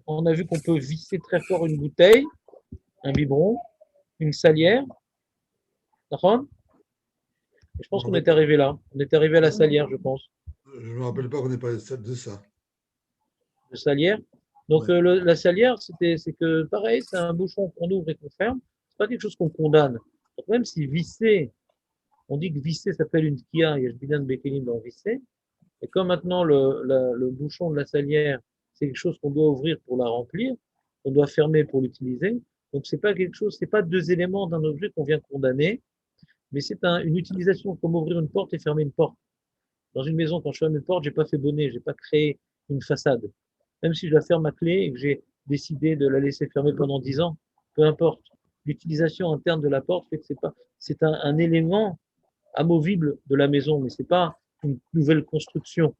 on a vu qu'on peut visser très fort une bouteille, un biberon, une salière. D'accord? Je pense qu'on est arrivé là. On est arrivé à la salière, je pense. Je ne me rappelle pas qu'on ait parlé de ça. De salière. Donc, Ouais. la salière, c'est que, pareil, c'est un bouchon qu'on ouvre et qu'on ferme. C'est pas quelque chose qu'on condamne. Donc, même si visser, on dit que visser s'appelle une kia, il y a bien de békélim dans visser. Et comme maintenant le bouchon de la salière, c'est quelque chose qu'on doit ouvrir pour la remplir, on doit fermer pour l'utiliser. Donc c'est pas quelque chose, c'est pas deux éléments d'un objet qu'on vient condamner, mais c'est une utilisation comme ouvrir une porte et fermer une porte. Dans une maison, quand je ferme une porte, j'ai pas fait bonnet, j'ai pas créé une façade. Même si je la ferme à clé et que j'ai décidé de la laisser fermer pendant 10 ans, peu importe. L'utilisation interne de la porte fait que c'est un élément amovible de la maison, mais c'est pas une nouvelle construction.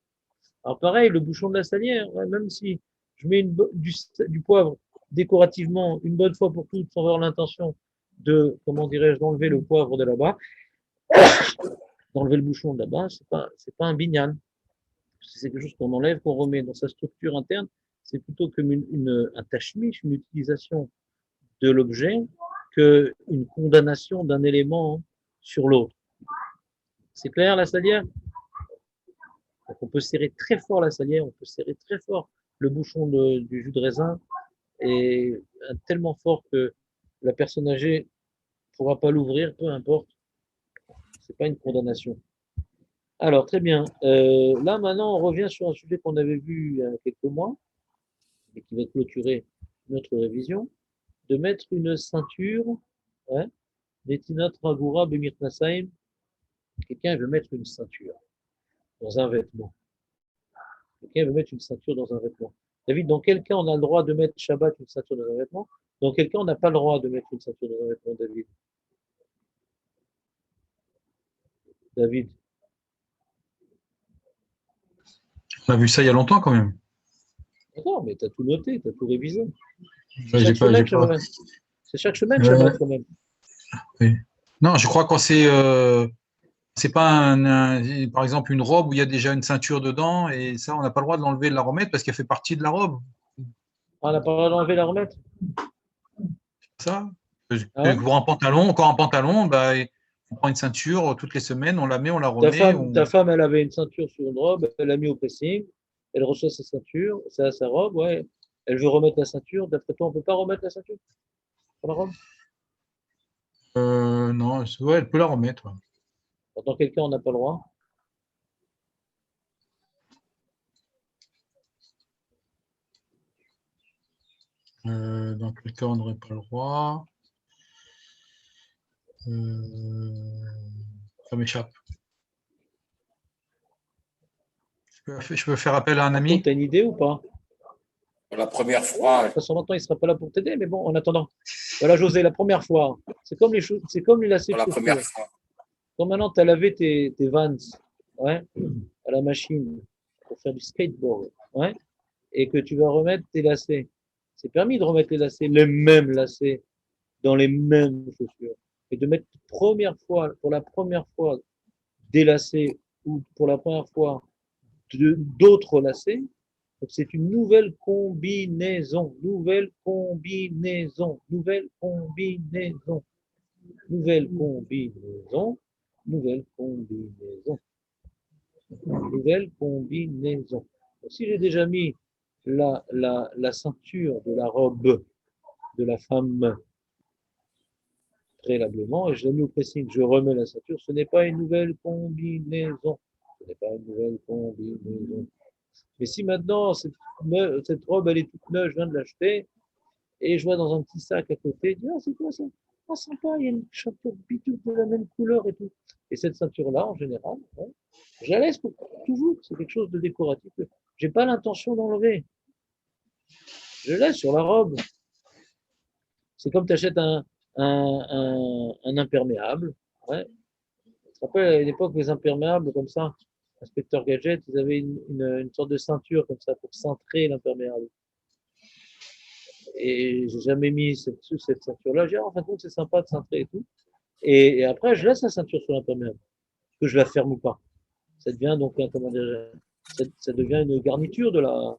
Alors pareil, le bouchon de la salière, ouais, même si je mets du poivre décorativement une bonne fois pour toutes sans avoir l'intention de, comment dirais-je, d'enlever le poivre de là-bas, d'enlever le bouchon de là-bas, c'est pas un binyan. C'est quelque chose qu'on enlève, qu'on remet dans sa structure interne. C'est plutôt comme un tachmish, une utilisation de l'objet, qu'une condamnation d'un élément sur l'autre. C'est clair la salière? Donc on peut serrer très fort la salière, on peut serrer très fort le bouchon du jus de raisin, et tellement fort que la personne âgée ne pourra pas l'ouvrir, peu importe. C'est pas une condamnation. Alors, très bien. Là, maintenant, on revient sur un sujet qu'on avait vu il y a quelques mois, et qui va clôturer notre révision, de mettre une ceinture, hein, Netinat Ragura Bemir Nasaim. Quelqu'un veut mettre une ceinture dans un vêtement. Quelqu'un veut mettre une ceinture dans un vêtement. David, dans quel cas on a le droit de mettre Shabbat une ceinture dans un vêtement? Dans quel cas on n'a pas le droit de mettre une ceinture dans un vêtement, David? David. On a vu ça il y a longtemps quand même. D'accord, mais tu as tout noté, tu as tout révisé. C'est Ouais, chaque semaine, pas... C'est chaque semaine, Shabbat, quand même. Oui. Non, je crois quand c'est pas par exemple une robe où il y a déjà une ceinture dedans et ça, on n'a pas le droit de l'enlever et de la remettre parce qu'elle fait partie de la robe. Ah, on n'a pas le droit d'enlever la remettre. Ça. Ah ouais? Pour un pantalon, encore un pantalon, bah, on prend une ceinture toutes les semaines, on la met, on la remet. Ta femme, elle avait une ceinture sur une robe, elle l'a mis au pressing, elle reçoit sa ceinture, sa robe, ouais. Elle veut remettre la ceinture. D'après toi, on ne peut pas remettre la ceinture sur la robe? Non, ouais, elle peut la remettre. Ouais. Dans quel cas, on n'a pas le droit? Dans quel cas on n'aurait pas le droit? Ça m'échappe. Je peux faire appel à un ami? Tu as une idée ou pas? Pour la première fois. De toute façon, longtemps, il ne sera pas là pour t'aider, mais bon, en attendant. Voilà, José, la première fois. C'est comme les lacets Pour la de première chaussures. fois. Quand maintenant, tu as lavé tes Vans, ouais, à la machine pour faire du skateboard, ouais, et que tu vas remettre tes lacets. C'est permis de remettre les mêmes lacets, dans les mêmes chaussures. Et de mettre pour la première fois, des lacets ou pour la première fois, d'autres lacets. Donc c'est une nouvelle combinaison, nouvelle combinaison, nouvelle combinaison, nouvelle combinaison, nouvelle combinaison, nouvelle combinaison. Donc, si j'ai déjà mis la ceinture de la robe de la femme préalablement et je l'ai mis au pressing, je remets la ceinture, ce n'est pas une nouvelle combinaison. Ce n'est pas une nouvelle combinaison. Mais si maintenant cette robe elle est toute neuve, je viens de l'acheter et je vois dans un petit sac à côté, je dis, ah c'est quoi ça? Ah sympa, il y a une ceinture bidule de la même couleur et tout. Et cette ceinture-là, en général, ouais, je la laisse pour toujours, c'est quelque chose de décoratif. J'ai pas l'intention d'enlever. Je laisse sur la robe. C'est comme tu achètes un imperméable. Ouais. Je te rappelle, à l'époque, les imperméables comme ça, Inspecteur Gadget, ils avaient une sorte de ceinture comme ça pour cintrer l'imperméable. Et j'ai jamais mis cette ceinture-là. J'ai dit, en fin de compte, c'est sympa de cintrer et tout. Et après, je laisse la ceinture sur l'imperméable. Que je la ferme ou pas. Ça devient donc, comment dire, ça devient une garniture de la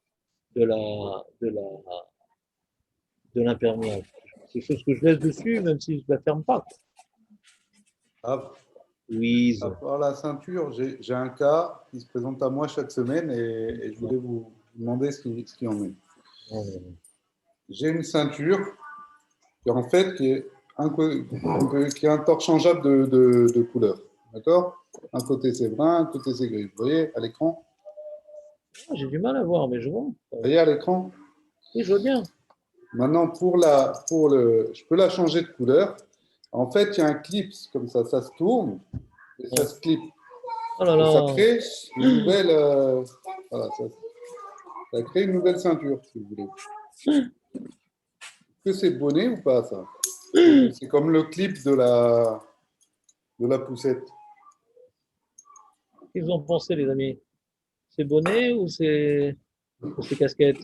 de l'imperméable. C'est quelque chose que je laisse dessus, même si je ne la ferme pas. À, Louise. à part la ceinture, j'ai un cas qui se présente à moi chaque semaine et je voulais vous demander ce qui en est. J'ai une ceinture qui en fait qui est interchangeable de couleur. D'accord? Un côté c'est brun, un côté c'est gris. Vous voyez à l'écran? J'ai du mal à voir, mais je vois. Vous voyez à l'écran? Oui, je vois bien. Maintenant, je peux la changer de couleur. En fait, il y a un clip comme ça se tourne et ça se clip. Oh là Et ça là. crée une nouvelle, voilà, ça crée une nouvelle ceinture, si vous voulez. Est-ce que c'est bonnet ou pas, ça? C'est comme le clip de la poussette. Qu'est-ce que vous en pensez, les amis? C'est bonnet ou c'est casquette?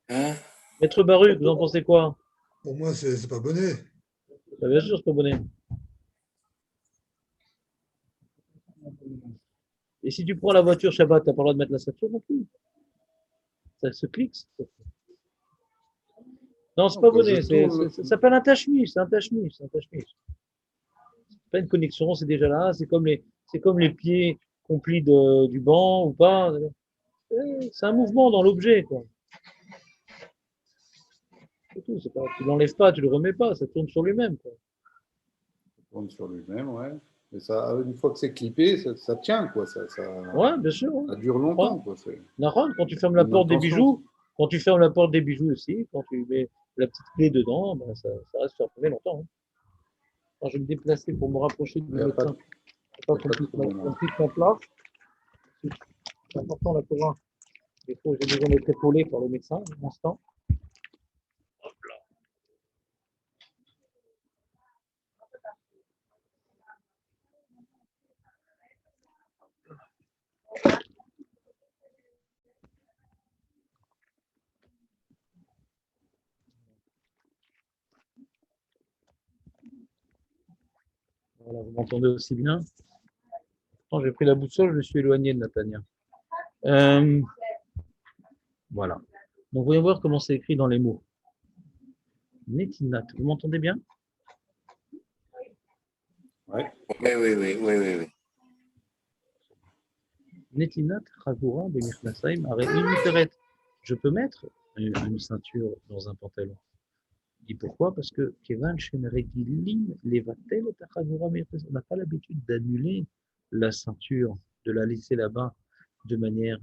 Hein? Maître Baruch, vous en pensez quoi? Pour moi, c'est pas bonnet. Bah, bien sûr, c'est pas bonnet. Et si tu prends la voiture Shabbat, tu n'as pas le droit de mettre la ceinture non plus. Ça se clique. Non, c'est pas Quand je bonnet. tourne, Ça s'appelle un tachemish. C'est un tachemish. C'est un tachemish. C'est pas une connexion, c'est déjà là. C'est comme les pieds complis du banc ou pas. C'est un mouvement dans l'objet, quoi. C'est tout. C'est pas, tu l'enlèves pas, tu le remets pas. Ça tourne sur lui-même, quoi. ça tourne sur lui-même, ouais. Mais ça, une fois que c'est clippé, ça tient, quoi. Ouais, bien sûr. Ça Ouais. dure longtemps, quoi. C'est Nahon, quand tu fermes la une porte des intention. bijoux, quand tu fermes la porte des bijoux aussi, quand tu mets la petite clé dedans, ben ça reste fermé longtemps. Hein. Alors, je vais me déplacer pour me rapprocher du Il n'y a pas médecin. de, Pas il y a pas de problème. qu'on pique en place. C'est important là pour un. Des fois, j'ai besoin d'être épaulé par le médecin, un instant. Voilà, vous m'entendez aussi bien. Quand j'ai pris la boussole, je me suis éloigné de Natania. Voilà. Donc, voyons voir comment c'est écrit dans les mots. Netinat, vous m'entendez bien? Ouais. Oui, oui, oui, oui, oui, oui. Netinat, Chavura, Bemirnasaim, Arei, je peux mettre une ceinture dans un pantalon. Et pourquoi? Parce que Kevan Shenregilim Levatel et Chavura Bemirnasaim, on n'a pas l'habitude d'annuler la ceinture, de la laisser là-bas de manière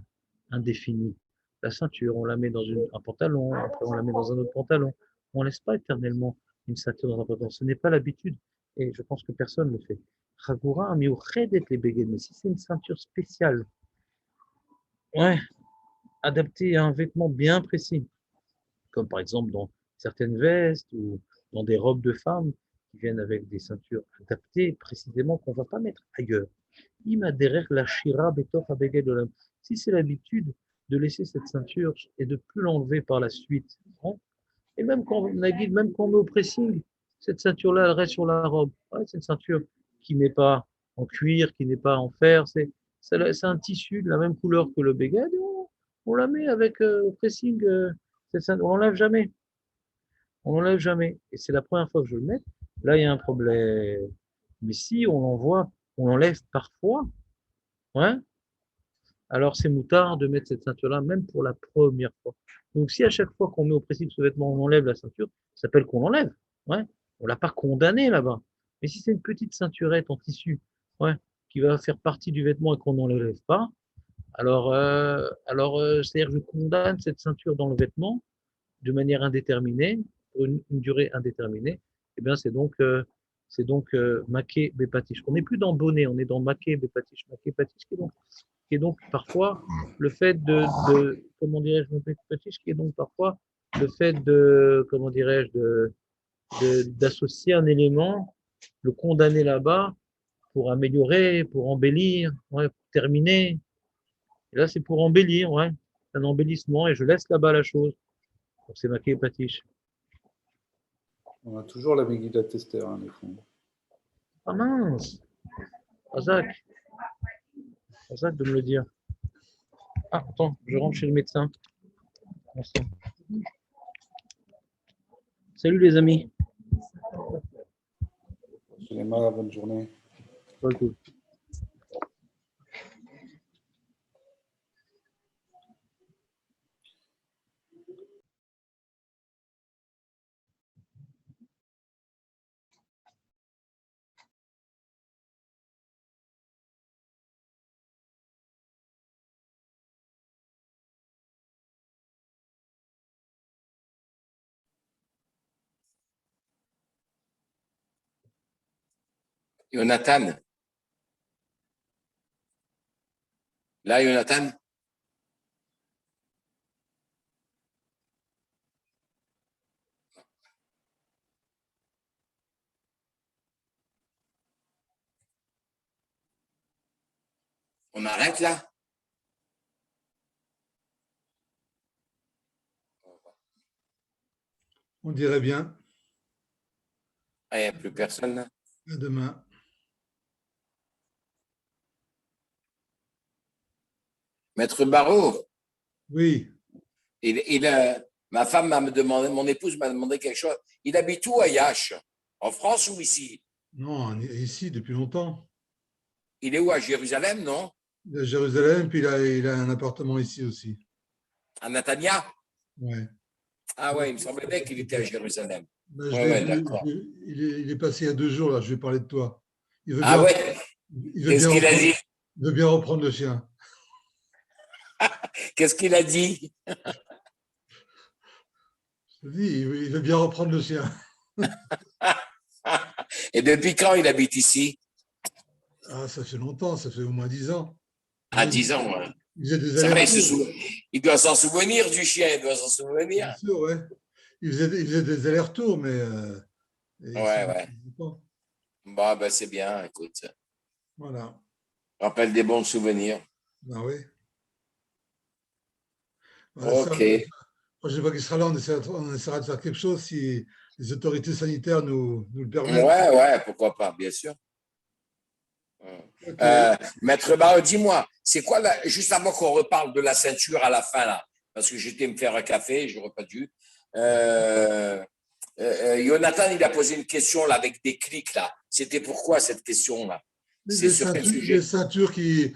indéfinie. La ceinture, on la met dans un pantalon, après on la met dans un autre pantalon. On ne laisse pas éternellement une ceinture dans un pantalon. Ce n'est pas l'habitude. Et je pense que personne ne le fait. Chavura, mais si c'est une ceinture spéciale, ouais, adaptée à un vêtement bien précis, comme par exemple dans certaines vestes ou dans des robes de femmes qui viennent avec des ceintures adaptées précisément qu'on ne va pas mettre ailleurs. Si c'est l'habitude de laisser cette ceinture et de ne plus l'enlever par la suite, hein, et même quand Nagid, même quand on met au pressing, cette ceinture-là, elle reste sur la robe. Ouais, c'est une ceinture qui n'est pas en cuir, qui n'est pas en fer, c'est un tissu de la même couleur que le beged, on la met avec au pressing, on l'enlève jamais. On l'enlève jamais. Et c'est la première fois que je le mets. Là, il y a un problème. Mais si on l'envoie, on l'enlève parfois, ouais, alors c'est moutard de mettre cette ceinture-là, même pour la première fois. Donc si à chaque fois qu'on met au pressing ce vêtement, on enlève la ceinture, ça s'appelle qu'on l'enlève. Ouais. On ne l'a pas condamné là-bas. Mais si c'est une petite ceinturette en tissu, ouais, qui va faire partie du vêtement et qu'on n'enlève pas, alors c'est-à-dire que je condamne cette ceinture dans le vêtement de manière indéterminée, pour une durée indéterminée, eh bien c'est donc maqué bépatiche. On n'est plus dans bonnet, on est dans maqué bépatiche. Maqué bépatiche qui est donc parfois le fait de comment dirais-je, maqué bépatiche, qui est donc parfois le fait de, comment dirais-je, d'associer un élément, le condamner là-bas pour améliorer, pour embellir, ouais, pour terminer. Et là, c'est pour embellir, ouais, un embellissement, et je laisse là-bas la chose. Donc c'est maqué bépatiche. On a toujours la Megillat Esther, hein, les fonds. Ah mince, Razak de me le dire. Ah, attends, je rentre chez le médecin. Merci. Salut les amis. Suleiman, bonne journée. Ok. Jonathan. Là, Jonathan. On arrête là? On dirait bien. Il n'y a plus personne là. À demain. Maître Barreau, Oui. ma femme m'a demandé, mon épouse m'a demandé quelque chose. Il habite où à Yash? En France ou ici? Non, on est ici depuis longtemps. Il est où? À Jérusalem, non? Il est à Jérusalem, puis il a un appartement ici aussi. À Natania? Ouais. Ah ouais, il me semblait bien qu'il était à Jérusalem. Ben, je Ouais, l'ai ouais, vu, d'accord. il est passé il y a 2 jours, là, je vais parler de toi. Il veut Ah bien, ouais? il veut Qu'est-ce bien qu'il a reprendre, dit? il veut bien reprendre le chien. Qu'est-ce qu'il a dit? Je te dis, il veut bien reprendre le chien. Et depuis quand il habite ici? Ah, ça fait longtemps, ça fait au moins 10 ans. À Ouais, 10 ans. Ouais. il faisait des Ça va, allers-retours, il doit s'en souvenir du chien, il doit s'en bien souvenir. sûr, ouais. Il faisait des allers-retours, mais et ça Ouais, ne ouais. faisait pas. Bon, ben c'est bien, écoute. Voilà. Rappelle des bons souvenirs. Ben oui. Ouais, ça, Ok. la prochaine fois qu'il sera là, on essaiera de faire quelque chose si les autorités sanitaires nous le permettent. Ouais, ouais, pourquoi pas, bien sûr. Ok. Maître Barreau, dis-moi, c'est quoi, juste avant qu'on reparle de la ceinture à la fin, là, parce que j'étais me faire un café, j'aurais pas dû. Jonathan, il a posé une question là, avec des clics, là. C'était pourquoi cette question-là? C'est sur quel Les sujet? ceintures qui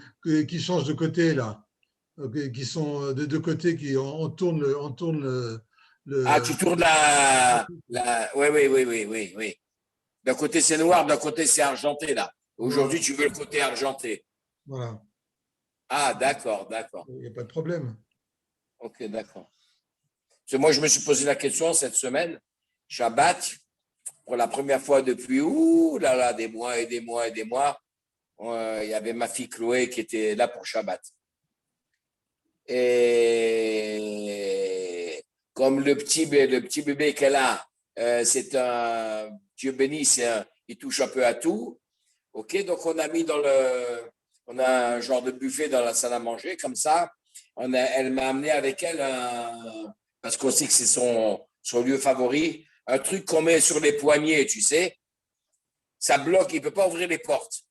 changent de côté, là, qui sont de deux côtés, on tourne Ah, le- tu tournes la... Oui, oui, oui, oui, oui, oui. D'un côté, c'est noir, d'un côté, c'est argenté, là. voilà, Aujourd'hui, tu veux le côté argenté. voilà. Ah, d'accord, d'accord. Il n'y a pas de problème. Ok, d'accord. Parce que moi, je me suis posé la question cette semaine, Shabbat, pour la première fois depuis, ouh là là, des mois et des mois et des mois, il y avait ma fille Chloé qui était là pour Shabbat. Et comme le petit bébé qu'elle a, c'est un, Dieu béni, il touche un peu à tout. Ok, donc on a mis on a un genre de buffet dans la salle à manger, comme ça. Elle m'a amené avec elle parce qu'on sait que c'est son lieu favori, un truc qu'on met sur les poignets, tu sais. Ça bloque, il ne peut pas ouvrir les portes.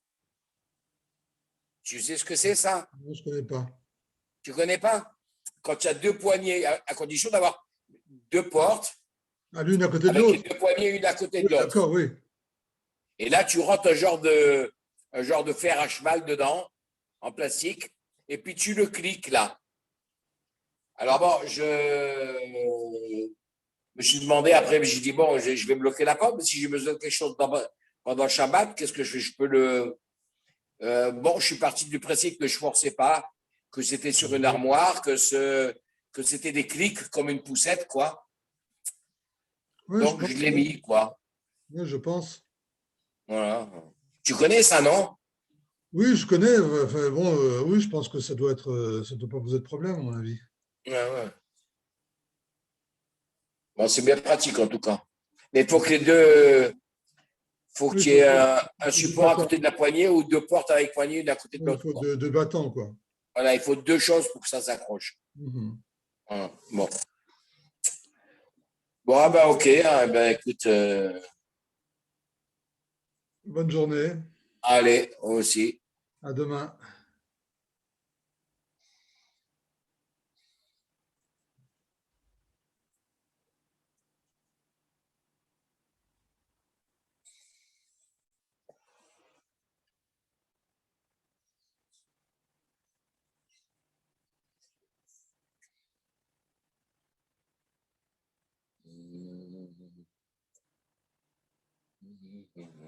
Tu sais ce que c'est ça? Moi, je ne connais pas. Tu ne connais pas? Quand tu as deux poignées, à condition d'avoir deux portes, Ah, l'une à côté de avec les l'autre. deux poignées une à côté Oui, de l'autre. d'accord, oui. Et là, tu rentres un genre de fer à cheval dedans, en plastique, et puis tu le cliques là. Alors bon, je me suis demandé après, j'ai dit, bon, je vais bloquer la porte, mais si j'ai besoin de quelque chose pendant le Shabbat, qu'est-ce que je fais? Je peux le... bon, je suis parti du principe que je ne forçais pas, que c'était sur une armoire, que c'était des clics comme une poussette, quoi. Oui, je Donc, pense. je l'ai mis, quoi. Oui, je pense. Voilà. Tu connais ça, non? Oui, je connais. Enfin, bon, oui, je pense que ça doit pas poser de problème, à mon avis. Ouais, ouais. Bon, c'est bien pratique, en tout cas. Mais il faut que les deux... faut Oui, qu'il y ait un faut deux support à battants. côté de la poignée ou deux portes avec poignée l'une à côté de Oui, il l'autre, faut quoi. deux battants, quoi. Voilà, il faut deux choses pour que ça s'accroche. Mhm. Voilà. Bon. Bon, ah ben, ok. Ah, ben, écoute, Bonne journée. allez, aussi. À demain. mhm.